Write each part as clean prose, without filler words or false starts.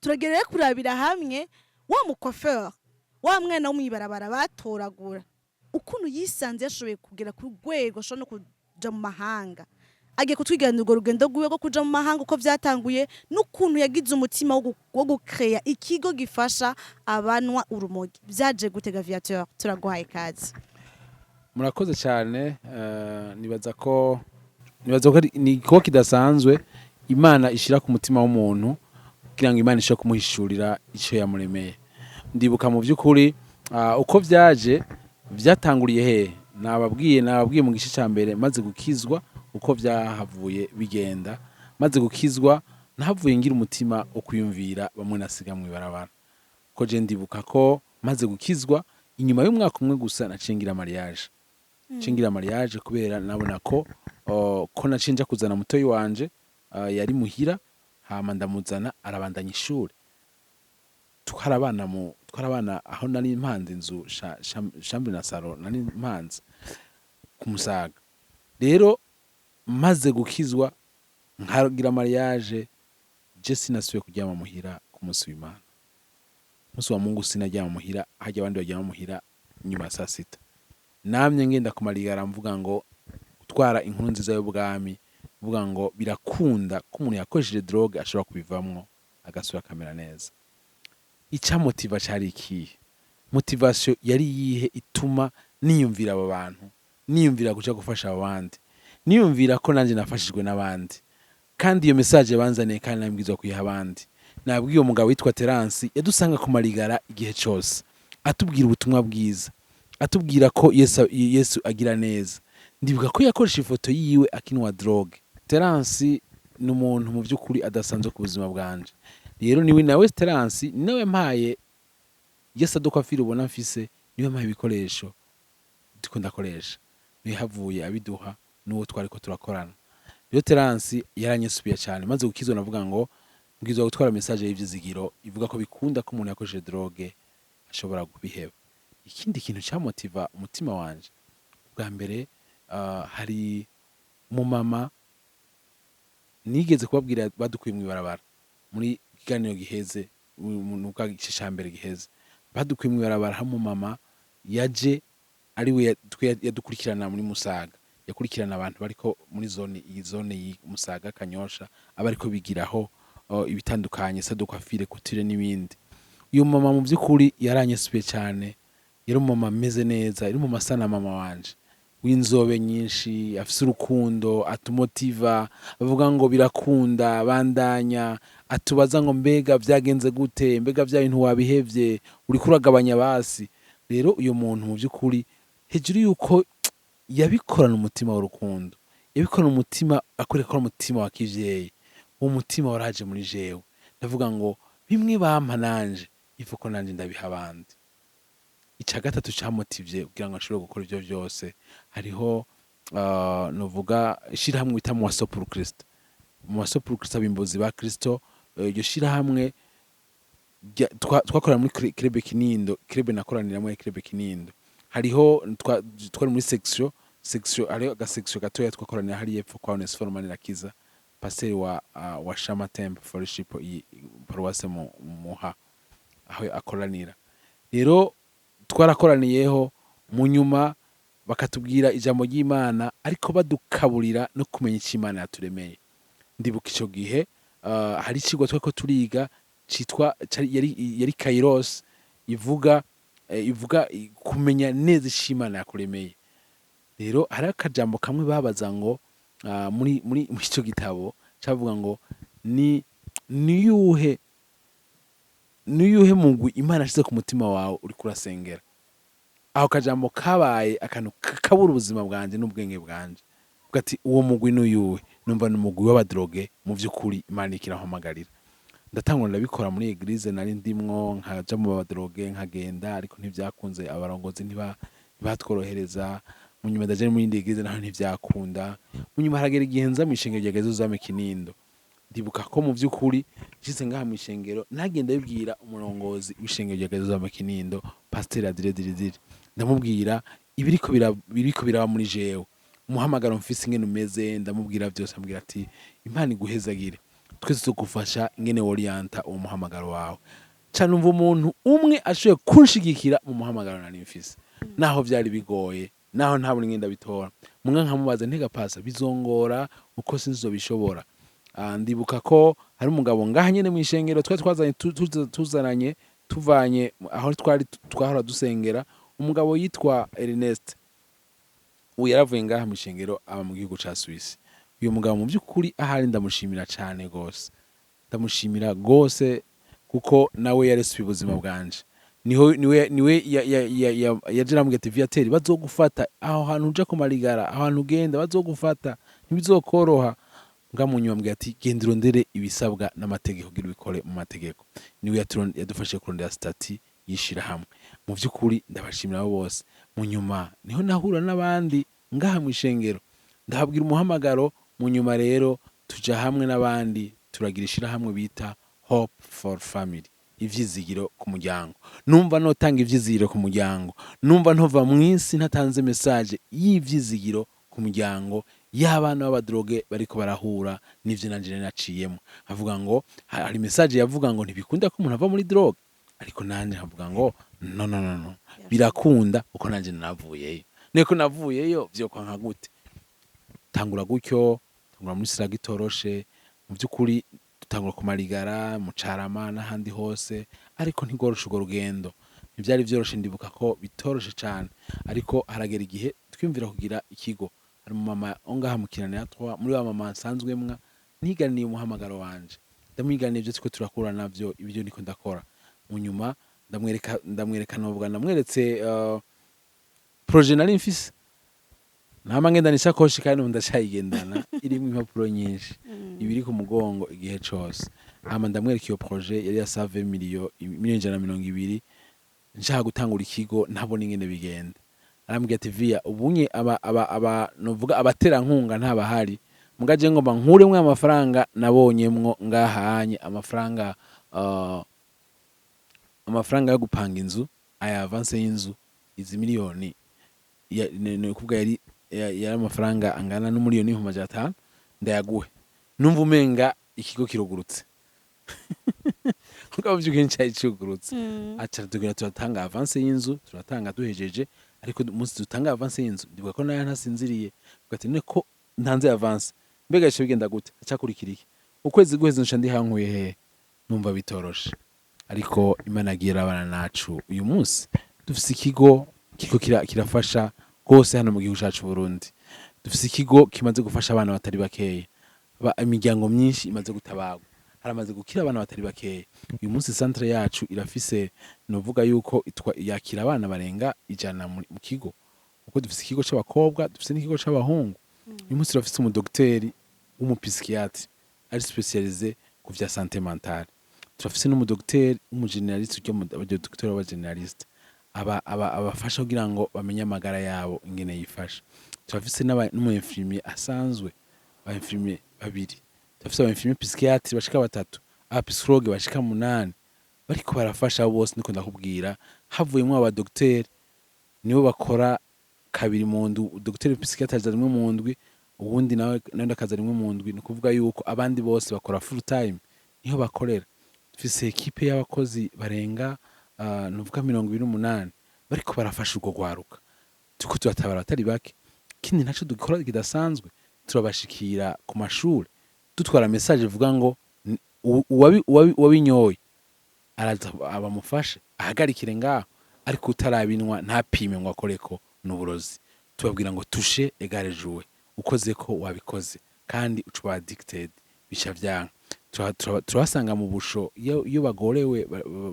turagereye kurabira hamwe wa mukofeur wa mwana wo mwibarabara batoragura ukuntu yisanze yashoboye kugera ku rwego ashobora no kuja mu mahanga agiye kutwiganira urwo rugendo rwiwe rwo kuja mu mahanga uko vyatanguye n'ukuntu yagize umutima wo gukreya ikigo gifasha abanwa urumogi vyaje gutega Viateur turaguhaye kazi. Murakoze cyane nibaza ko ni ko kidasanzwe Imana ishira ku mutima w'umuntu kugira ngo Imana ishobore kumuhishurira icyo yamuremeye. Ndibuka mu by'ukuri uko vyaje vyatanguriye he nababwiye mu gice cya mbere maze gukizwa uko vyahavuye bigenda maze gukizwa nahavuye ngira umutima wo kuyumvira bamwe nasiga mu ibarabara ko je ndibuka ko maze gukizwa inyuma y'umwaka umwe gusa nacingira mariage kubera nabona ko nacinja kuzana mutoyi wanje yari muhira hama ndamuzana arabandanya ishuri twarabana aho nari impanze inzu chambre na salon nari impanze ku Musaga. Rero maze gukizwa nkagira mariage je sinasubiye kuryama muhira ku munsi w'Imana. Munsi wa Mungu sinaryama muhira hajya abandi baryama muhira nyuma saa sita. Namye ngenda kumarigara mvuga ngo gutwara inkuru nziza y'ubwami mvuga ngo birakunda ko umuntu yakoresheje drogue ashobora kubivamwo agasura kamera neza. Ica motiva cari ikihe? Motivation yari yihe ituma niyumvira abo bantu, niyumvira kuja gufasha abandi, niyumvira ko nanje nafashijwe n'abandi, kandi iyo message banzaniye kandi nambwizwa kuyiha abandi. Nabwiye umugabo witwa Terence yadusanga ku marigara igihe cyose atubwira ubutumwa bwiza, atubwira ko Yesu agira neza. Ndibuka ko yakoresha ifoto yiwe akinwa drogue. Terence ni umuntu mu by'ukuri adasanzwe ku buzima bwanje. Rero niwe nawe Terence niwe mpaye Yesu adokwafira ubona mfise niwe mpaye ibikoresho ndiko ndakoresha. Niwe havuye abiduha n'uwo twariko turakorana. Rero Terence yaranyesubiye cyane maze gukizwa navuga ngo mbwizwa gutwara message y'ivyizigiro ivuga ko bikunda ko umuntu yakoresheje drogue ashobora kubiheba. Ikindi kintu cyamotiva umutima wanje bwa mbere hari umumama nigeze kubabwira badukuye mu ibarabara muri kiganiro giheze mu gice cya mbere giheze badukuye mu ibarabara hamwe umumama yaje ari we yadukurikirana muri Musaga yakurikirana abantu bariko muri zone Musaga Kanyosha abariko bigiraho ibitandukanye sadokwafire kutire n'ibindi. Uyu mama mu by'ukuri yaranyesubiye cyane yari umumama ameze neza yari mu masana mama wanje w'inzobe nyinshi afise urukundo atumotiva bavuga ngo birakunda bandanya atubaza ngo mbega vyagenze gute mbega vya bintu wabihevye uri kuragabanya basi. Rero uyu muntu mu by'ukuri hejuru yuko yabikorana umutima w'urukundo yabikorana umutima akoreka ko umutima wa kivyeyi uwo mutima waraje muri jewe ndavuga ngo bimwe bampa nanje ifuko nanje ndabiha abandi. Ica gatatu cyamotivye kugira ngo ashobore gukora ivyo vyose hariho novuga shirahamwe bita mu waso pour Christ abimbozi ba Kristo iryo shirahamwe twakorera muri Club Kinindo Club nakoranira muri Club Kinindo hariho twari muri section hariho agasection gatoya twakoranira hari yepfo kwa Onesphore Manirakiza pasteur wa Shama Temple Fellowship paroisse muha aho akoranira. Rero twarakoraniyeho mu nyuma bakatubwira ijambo ry'Imana ariko badukaburira no kumenya icyo Imana yaturemeye. Ndibuka ico gihe hari ikigo twako turiga citwa yari Kairos ivuga kumenya neza icyo Imana yakuremeye. Rero hari akajambo kamwe babaza ngo muri ico gitabo cavuga ngo niyuhe mugwi Imana ashize ku mutima wawe uri kurasengera. Aho kajambo kabaye akantu kabura ubuzima bwanje n'ubwenge bwanje ugati uwo mugwi n'uyuwe numva n'umugwi w'abadroge mu by'ukuri Imana ikirahamagarira. Ndatangura ndabikora muri eglise nari ndimwo nkaja mu badroge nkagenda ariko ntivyakunze abarongozi ntibatworohereza mu nyuma ndaje muri indi eglise naho ntivyakunda mu nyuma haragera igihe nza mu ishengero rya Yezu zame Kinindo. Ndibuka ko mu by'ukuri nshitse ngaha mu ishengero nagenda bibwira umurongozi w'ishengero rya Yezu zame Kinindo Pasteur Adire ndamubwira ibiriko biraba muri jewe umuhamagaro mfise ingene umeze ndamubwira byose ambwira ati Imana iguhezagire twese tugufasha ingene worienta uwo muhamagaro wawe. Ca numva umuntu umwe ashoboye kunshigikira mu muhamagaro nari mfise, naho vyari bigoye, naho ntabona ingene ndabitora. Mugabo nkamubaza nti Gapasa bizongora uko sinzobishobora. Ndibuka ko hari umugabo ngaha nyene mw'ishengero twari tuzananye tuvanye aho twahora dusengera, umugabo yitwa Ernest. Ubu yaravuye ngaha mw'ishengero aba mu gihugu ca Suisse. Uyu mugabo mu by'ukuri ahari ndamushimira cane gose, ndamushimira gose kuko nawe yarese ubuzima bwanje. Niwe yaje arambwira ati Viateur bazogufata aho hantu uja ku marigara, aho hantu ugenda bazogufata ntibizokoroha. Ngamunyuma ambwira ati genda urondere ibisabwa n'amategeko kugira ubikore mu mategeko. Niwe yadufashe kurondera stati yishira hamwe. Mu by'ukuri ndabashimira abo bose. Mu nyuma niho nahura n'abandi ngaha mw'ishengero, ndahabwira umuhamagaro. Mu nyuma rero tuja hamwe n'abandi turagira ishirahamwe bita Hope for Family, ivyizigiro ku muryango. Numva notanga ivyizigiro ku muryango, numva ntova mw'isi ntatanze message y'ivyizigiro ku muryango y'abana b'abadroge bariko barahura n'ivyo nanje naciyemo. Avuga ngo hari message yavuga ngo ntibikunda ko umuntu ava muri droge, ariko nanje nkavuga ngo no birakunda uko nanje navuyeyo. Niko navuyeyo vyokwa nka gute? Tangura gutyo, tangura muri Siraga itoroshe, mu by'ukuri dutangura ku marigara, mu Carama n'ahandi hose, ariko ntigoroshe urwo rugendo. Ntivyari vyoroshe, ndibuka ko bitoroshe cane, ariko haragera igihe twiyumvira kugira ikigo. Hari umumama ongaha mu Kinanira 3 muri wa mama nsanzwemwa, niganiye umuhamagaro wanje, ndamwiganiye ivyo twiko turakura navyo, ibyo niko ndakora. Mu nyuma ndamwereka novuga ndamweretse projet nari mfise. Nama ngenda nishakoshi kandi ndacayigendana irimwe impapuro nyinshi ibiri ku mugongo igihe cose. Hama ndamwereka iyo projet yari ya 20 miliyoni nshaka gutangura ikigo, ntabona ingene bigenda. Arambwira ati Via ubunye aba novuga abatera nkunga ntabahari, mugaje ngomba nkuremwe amafaranga nabonyemwo ngahanye amafaranga yo gupanga inzu, aya avance y'inzu izi miliyoni kuvuga yari amafaranga angana n'umiliyoni 500 ndayaguhe. Numva umenga ikigo kirugurutse. Ukaba byukenye cyari cyugurutse. Acha tugira turatanga avance y'inzu, turatanga duhejeje, ariko umunsi dutanga avance y'inzu ndivuga ko nayo ntasinziriye. Ugati ne ko ntanze avance. Mbega cyo bigenda gute? Acakurikira iki? Ukwezi guheze nsha ndi hankuye he? Numva bitoroshe. Ariko Imana agira abana nacu. Uyu munsi dufise ikigo kirafasha gose hano mu gihugu cyacu Burundi. Dufise ikigo kimaze gufasha abana batari bakeye. Imiryango myinshi imaze gutabagwa. Haramaze gukira abana batari bakeye. Uyu munsi centre yacu irafise novuga yuko yakira abana barenga 100 mu kigo. Uko dufise ikigo c'abakobwa, dufise n'ikigo c'abahungu. Uyu munsi turafise umudokiteri w'umupsychiatre ari spécialisé ku vya santé mentale. Turafise n'umudokiteri w'umugeneraliste abadokiteri b'abageneraliste abafasha kugira ngo bamenye amagara yabo ingene yifasha. Turafise n'umu-infirmier asanzwe, ba-infirmier babiri. Turafise aba-infirmier psychiatre bashika 3, aba-psychologue bashika 8, bariko barafasha bose. Niko ndakubwira havuyemwo abadokiteri nibo bakora kabiri mu ndwi, udokiteri psychiatre aza rimwe mu ndwi, ubundi nawe ndakaza rimwe mu ndwi. Ni kuvuga yuko abandi bose bakora full time, niho bakorera. Dufise equipe y'abakozi barenga nuvuga 28 bariko barafasha urwo gwaruka. Tuko turatabara batari bake. Kindi naco dukora kidasanzwe, turabashikira ku mashuri dutwara message ivuga ngo uwabinyoye araza abamufashe ahagarikire ngaho, ariko utarabinwa ntapime ngo akoreko n'uburozi. Tubabwira ngo toucher égale jouer, ukoze ko wabikoze kandi ucuba addicted bisha vyanga. Turasanga mu busho iyo bagorewe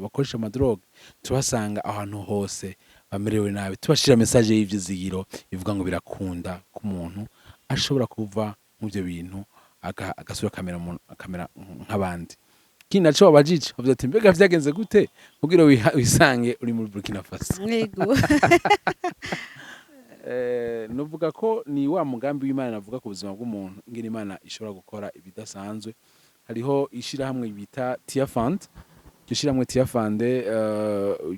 bakoresha amadroge, turasanga ahantu hose bamerewe nabi. Tubashira message y'ivyizigiro ivuga ngo birakunda ku muntu ashobora kuva mu byo bintu agasura kamera nk'abandi. Kindi naco abajije bavuze ati mbega vyagenze gute kugira wisange uri muri Burkina Faso? Yego. Nuvuga ko ni wa mugambi w'Imana navuga ku buzima bw'umuntu, ingene Imana ishobora gukora ibidasanzwe. Hariho ishirahamwe bita Tia Fund. Ishirahamwe Tia Fund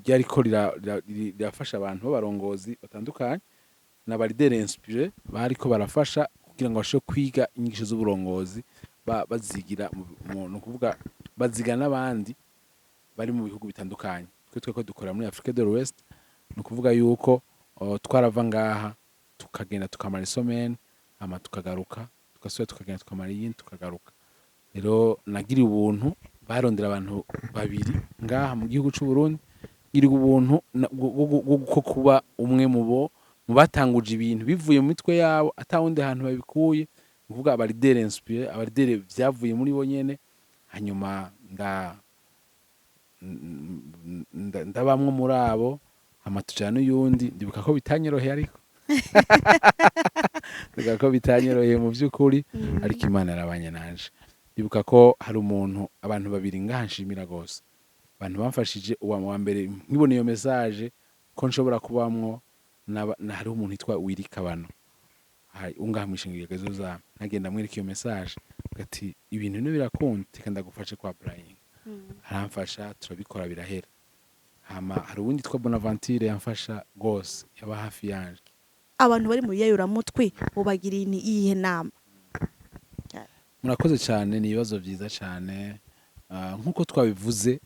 ryariko rirafasha abantu b'abarongozi batandukanye n'abaridere inspiré bariko barafasha kugira ngo bashobore kwiga inyigisho z'uburongozi bazigira ni ukuvuga baziga n'abandi bari mu bihugu bitandukanye. Tweko dukorera muri Afrique de l'Ouest, ni ukuvuga yuko twarava ngaha tukagenda tukamara isomene hama tukagaruka tugasubira tukagenda tukamara iyindi tukagaruka. Rero nagiriye ubuntu barondera abantu babiri ngaha mu gihugu c'u Burundi, ngiriye ubuntu bwo kuba umwe mu batanguje ibintu bivuye mu mitwe yabo atawundi hantu babikuye, kuvuga abaridere inspiré, abaridere vyavuye muri bo nyene. Hanyuma ndabamwe muri abo, hama tujana n'uyundi, ndibuka ko bitanyoroheye ariko ndibuka ko bitanyoroheye mu vy'ukuri, ariko Imana yarabanye nanje. Ndibuka ko hari umuntu, abantu babiri ngaha nshimira gose, abantu bamfashije. Uwa mbere nkibona iyo message ko nshobora kubamwo, hari umuntu yitwa Willy Kabano, ungaha mwishingiro gezo za nagenda mwereka iyo message ati ibintu no birakunda, tika ndagufashe kwa Brian. Aramfasha turabikora birahera. Hama hari uwundi yitwa Bonaventure yamfasha gose, yaba hafi yanje. Abantu bari mu yayuramutwe bobagiriye iyihe nama? Murakoze cyane, ni ibibazo byiza cyane. Nkuko twabivuze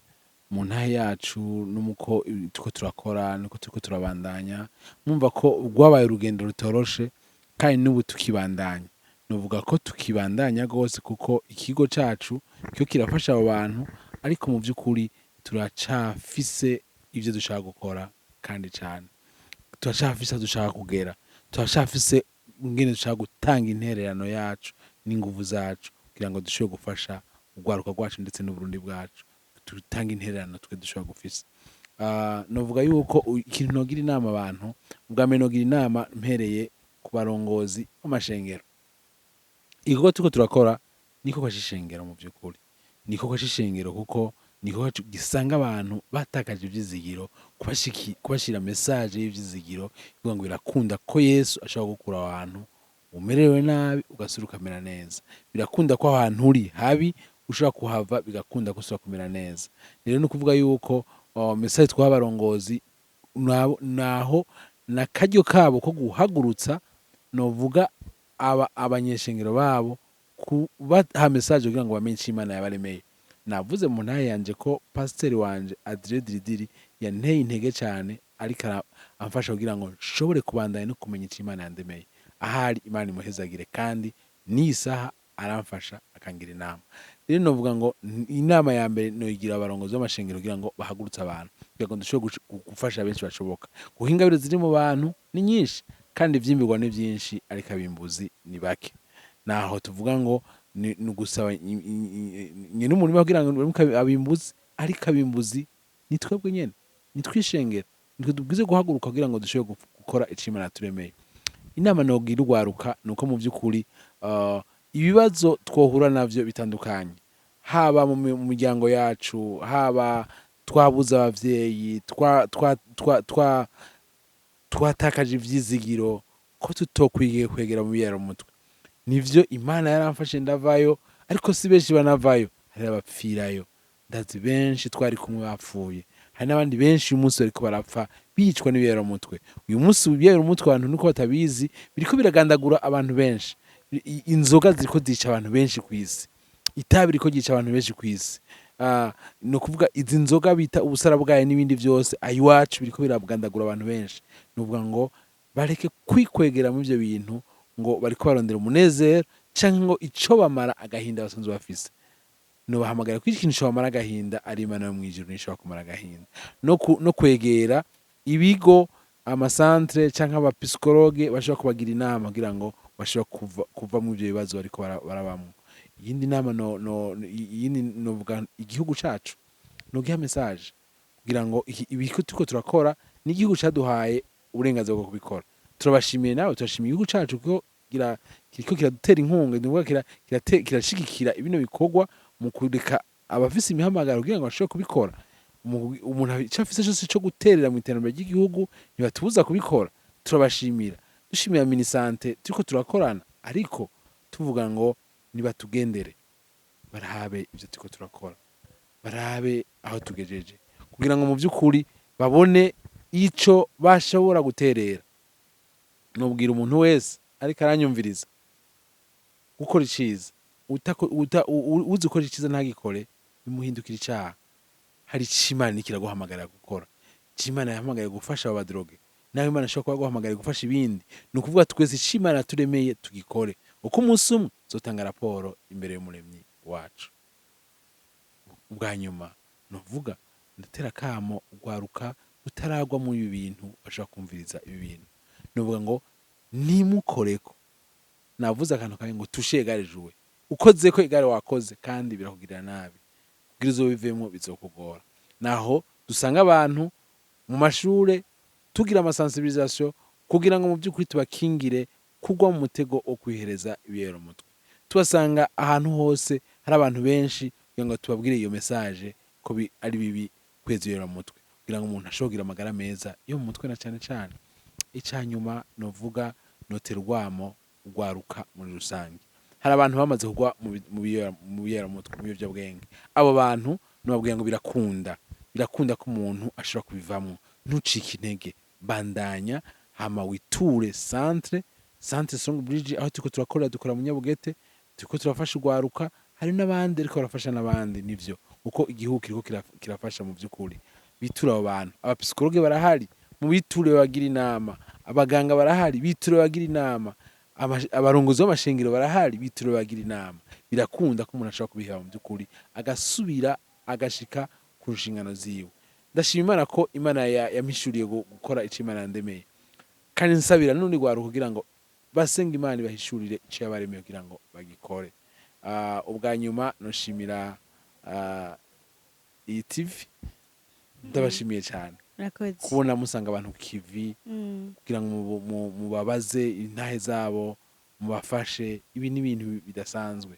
mu ntahe yacu n'umuko tuko turakora nuko turiko turabandanya, mwumva ko rwabaye urugendo rutoroshe kandi n'ubu tukibandanya. Nuvuga ko tukibandanya gose kuko ikigo cacu cyo kirafasha abo bantu, ariko mu by'ukuri turacafise ivyo dushaka gukora kandi cyane. Turacafise dushaka kugera, turacafise ngene dushaka gutanga intererano yacu n'inguvu zacu kugira ngo dushobore gufasha urwaruka rwacu ndetse n'Uburundi bwacu, tutanga intererano twe dushobora gufisa. Novuga yuko ikintu nogira inama abantu, ubwa mbere nogira inama mpereye ku barongozi b'amashengero. Igikorwa turiko turakora niko kwashishengero, mu by'ukuri niko kwashishengero, kuko niko gisanga abantu batakaje ivyizigiro, kubashira message y'ivyizigiro kugira ngo birakunda ko Yesu ashobora gukura abantu umerewe nabi ugasura ukamera neza. Birakunda ko ahantu uri habi ushobora kuhava, bigakunda ko usubira kumera neza. Rero no kuvuga yuko message twabarongozi naho nakaryo kabo ko guhagurutsa, novuga abanyeshengero babo kubaha message kugira ngo bamenye Imana yabaremeye. Navuze mu ntahe yanje ko pasiteri wanje Adrien Diridiri yanteye intege cyane, ariko amfasha kugira ngo nshobore kubandanya no kumenya Imana yandemeye. Ahari Imana imuhezagire, kandi n'isaha aramfasha akangira inama. Rero novuga ngo inama ya mbere noyigira abarongozi b'amashengero kugira ngo bahagurutse abantu, kugira ngo dushobore gufasha benshi bashoboka. Kuko ingabire ziri mu bantu ni nyinshi kandi ivyimbirwa ni vyinshi, ariko abimbuzi ni bake. Naho tuvuga ngo ni gusaba nyene umurimo kugira ngo abimbuzi, ariko abimbuzi ni twebwe nyene, ni twishengera, nitwe dubwize guhaguruka kugira ngo dushobore gukora ico Imana yaturemeye. Inama nogira urwaruka nuko mu vy'ukuri ibibazo twohura navyo bitandukanye, haba mu miryango yacu, haba twabuze abavyeyi, twatakaje ivyizigiro, ko tutokwigiye kwegera mu biyero mutwe. Nivyo Imana yaramfashe ndavayo, ariko si benshi banavayo, hari abapfirayo. Ndazi benshi twari kumwe bapfuye, hari n'abandi benshi uyu munsi bariko barapfa bicwa n'ibiyero mutwe. Uyu munsi ibiyero mutwe abantu nuko batabizi biriko biragandagura abantu benshi. Inzoga ziriko zica abantu benshi kw'isi, itabi riko ryica abantu benshi kw'isi. No kuvuga izi nzoga bita ubusara bwayo n'ibindi vyose ayiwacu biriko biragandagura abantu benshi. Nuvuga ngo bareke kwikwegera mu ivyo bintu ngo bariko barondera umunezero canke ngo ico bamara agahinda basanzwe bafise. No bahamagara ko ikintu cyo bamara agahinda ari Imana yo mwijuru nishobora kumara agahinda. No kwegera ibigo, amasantre canke abapsikologe bashobora kubagira inama kugira ngo bashobora kuva mu ivyo bibazo bariko barabamwo. Iyindi nama iyindi novuga igihugu cacu nogiha message kugira ngo ibiko turiko turakora ni igihugu caduhaye uburenganzira bwo kubikora. Turabashimiye nawe, turashimiye igihugu cacu ko kiriko kiradutera inkunga, nuvuga kirashigikira ibino bikorwa mu kureka abafise imihamagaro kugira ngo bashobore kubikora. Umuntu ico afise cyose cyo guterera mu iterambere ry'igihugu ntibatubuza kubikora. Turabashimira, dushimira Minisante turiko turakorana, ariko tuvuga ngo nibatugendere barabe ivyo turiko turakora, barabe aho tugejeje, kugira ngo mu vy'ukuri babone ico bashobora guterera. Nobwira umuntu wese ariko aranyumviriza gukora iciza, uzi ukora iciza ntagikore bimuhindukira icaha. Hari ico Imana iriko iraguhamagarira gukora, ico Imana yahamagariye gufasha aba badroge, nawe Imana ishobora kuba yaguhamagariye gufasha ibindi. Ni ukuvuga twese ico Imana yaturemeye tugikore, uko umunsi umwe tuzotanga raporo imbere y'umuremyi wacu. Ubwa nyuma novuga ndatera akamo ugwaruka utaragwa mu ibi bintu bashobora kumviriza ibi bintu, novuga ngo nimukoreko. Navuze akantu kawe ngo tushe igare juwe, ukozeko igare wakoze kandi birakugirira nabi, kugira uzobivemwo bizokugora. Naho dusanga abantu mu mashure tugira amasensibilisation kugira ngo mu by'ukuri tubakingire kugwa mu mutego wo kwihereza ibiyero mutwe. Tubasanga ahantu hose hari abantu benshi kugira ngo tubabwire iyo message ko ari bibi kweza ibiyero mutwe, kugira ngo umuntu ashobore kugira amagara meza yo mu mutwe na cyane cyane. Icanyuma novuga notera urwamo ugwaruka muri rusange. Hari abantu bamaze kugwa mu biyero mutwe, mu biyovyabwenge. Abo bantu nobabwira ngo birakunda ko umuntu ashobora kubivamwo. Ntucike intege, bandanya hama witure centre Strong Bridge, aho dukora mu Nyabugete, turiko turafasha ugwaruka. Hari n'abandi ariko barafasha n'abandi, nivyo uko igihugu kiriko kirafasha mu by'ukuri. Bitura abo bantu, abapsikologe barahari, mu biture bagira inama, abaganga barahari, biture bagira inama, abarongozi b'amashengero barahari, biture bagira inama. Birakunda ko umuntu ashobora kubiheba mu by'ukuri agasubira agashika ku nshingano ziwe. Ndashima Imana ko Imana yampishuriye gukora ico Imana yandemeye, kandi nsabira n'undi gwaruka kugira ngo basenga Imana ibahishurire ico yabaremeye kugira ngo bagikore. Ubwa nyuma noshimira iyi TV, ndabashimiye cyane kubona musanga abantu kivi kugira ngo mubabaze intahe zabo, mubafashe. Ibi ni ibintu bidasanzwe.